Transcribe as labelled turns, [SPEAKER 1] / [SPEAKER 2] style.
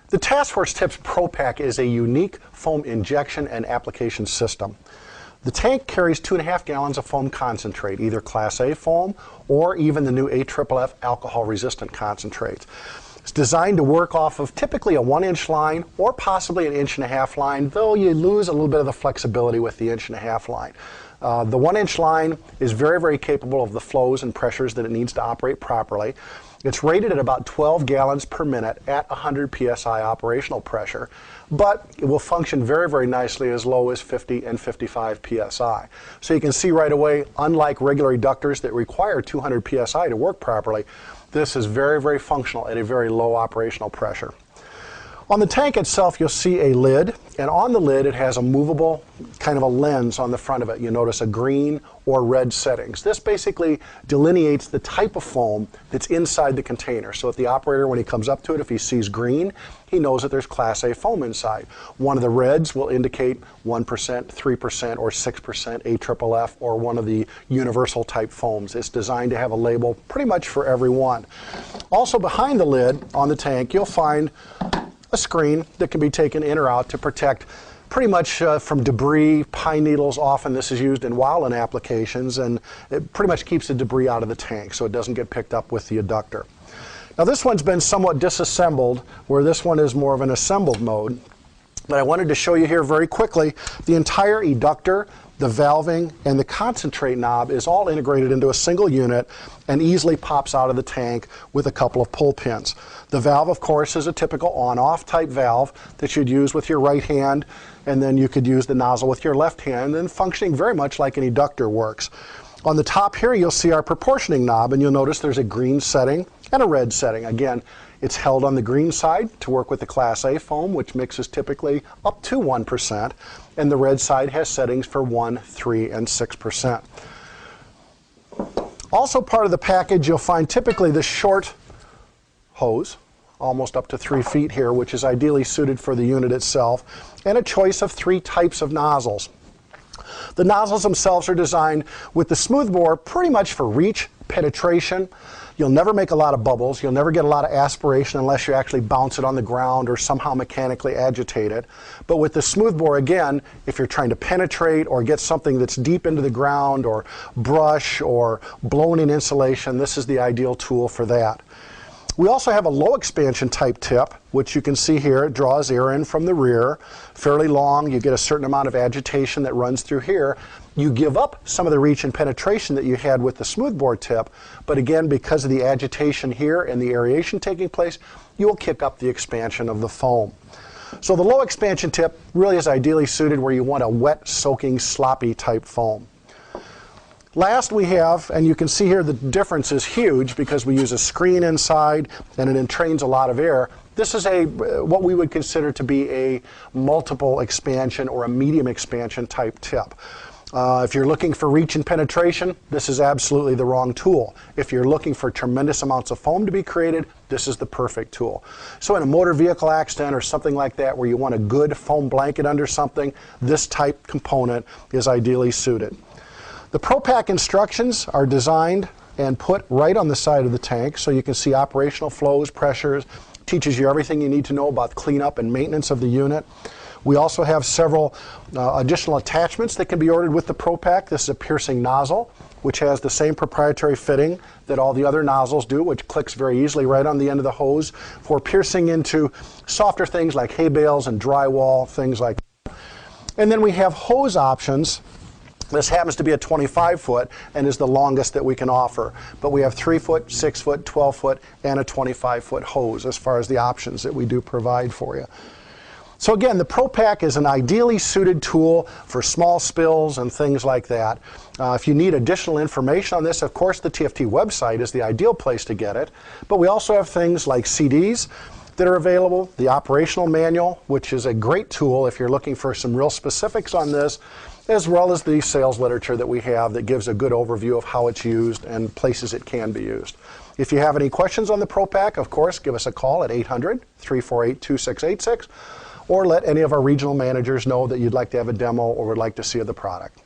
[SPEAKER 1] The Task Force Tips Pro Pack is a unique foam injection and application system. The tank carries 2.5 gallons of foam concentrate, either Class A foam or even the new AFFF alcohol-resistant concentrates. It's designed to work off of typically a 1-inch line or possibly an 1.5 inch line, though you lose a little bit of the flexibility with the 1.5 inch line. The 1-inch line is very, very capable of the flows and pressures that it needs to operate properly. It's rated at about 12 gallons per minute at 100 psi operational pressure, but it will function very, very nicely as low as 50 and 55 psi. So you can see right away, unlike regular eductors that require 200 psi to work properly, this is very, very functional at a very low operational pressure. On the tank itself, you'll see a lid, and on the lid it has a movable kind of a lens on the front of it. You notice a green or red settings. This basically delineates the type of foam that's inside the container. So if the operator, when he comes up to it, if he sees green, he knows that there's Class A foam inside. One of the reds will indicate 1%, 3%, or 6% AFFF, or one of the universal type foams. It's designed to have a label pretty much for every one. Also behind the lid on the tank, you'll find a screen that can be taken in or out to protect pretty much from debris, pine needles. Often this is used in wildland applications, and it pretty much keeps the debris out of the tank so it doesn't get picked up with the eductor. Now this one's been somewhat disassembled, where this one is more of an assembled mode. But I wanted to show you here very quickly the entire eductor, the valving, and the concentrate knob is all integrated into a single unit and easily pops out of the tank with a couple of pull pins. The valve, of course, is a typical on-off type valve that you'd use with your right hand, and then you could use the nozzle with your left hand, and functioning very much like an eductor works. On the top here, you'll see our proportioning knob, and you'll notice there's a green setting and a red setting. Again, it's held on the green side to work with the Class A foam, which mixes typically up to 1%, and the red side has settings for 1, 3, and 6%. Also part of the package, you'll find typically the short hose, almost up to 3 feet here, which is ideally suited for the unit itself, and a choice of 3 types of nozzles. The nozzles themselves are designed with the smoothbore pretty much for reach, penetration. You'll never make a lot of bubbles. You'll never get a lot of aspiration unless you actually bounce it on the ground or somehow mechanically agitate it. But with the smoothbore, again, if you're trying to penetrate or get something that's deep into the ground or brush or blown in insulation, this is the ideal tool for that. We also have a low expansion type tip, which you can see here. It draws air in from the rear, fairly long. You get a certain amount of agitation that runs through here. You give up some of the reach and penetration that you had with the smoothbore tip, but again, because of the agitation here and the aeration taking place, you will kick up the expansion of the foam. So the low expansion tip really is ideally suited where you want a wet, soaking, sloppy type foam. Last we have, and you can see here the difference is huge because we use a screen inside and it entrains a lot of air. This is what we would consider to be a multiple expansion or a medium expansion type tip. If you're looking for reach and penetration, this is absolutely the wrong tool. If you're looking for tremendous amounts of foam to be created, this is the perfect tool. So in a motor vehicle accident or something like that where you want a good foam blanket under something, this type component is ideally suited. The Pro Pack instructions are designed and put right on the side of the tank so you can see operational flows, pressures, teaches you everything you need to know about cleanup and maintenance of the unit. We also have several additional attachments that can be ordered with the Pro Pack. This is a piercing nozzle, which has the same proprietary fitting that all the other nozzles do, which clicks very easily right on the end of the hose for piercing into softer things like hay bales and drywall, things like that. And then we have hose options. This happens to be a 25-foot and is the longest that we can offer. But we have 3-foot, 6-foot, 12-foot, and a 25-foot hose as far as the options that we do provide for you. So again, the Pro Pack is an ideally suited tool for small spills and things like that. If you need additional information on this, of course, the TFT website is the ideal place to get it. But we also have things like CDs that are available, the operational manual, which is a great tool if you're looking for some real specifics on this, as well as the sales literature that we have that gives a good overview of how it's used and places it can be used. If you have any questions on the Pro Pack, of course, give us a call at 800-348-2686, or let any of our regional managers know that you'd like to have a demo or would like to see the product.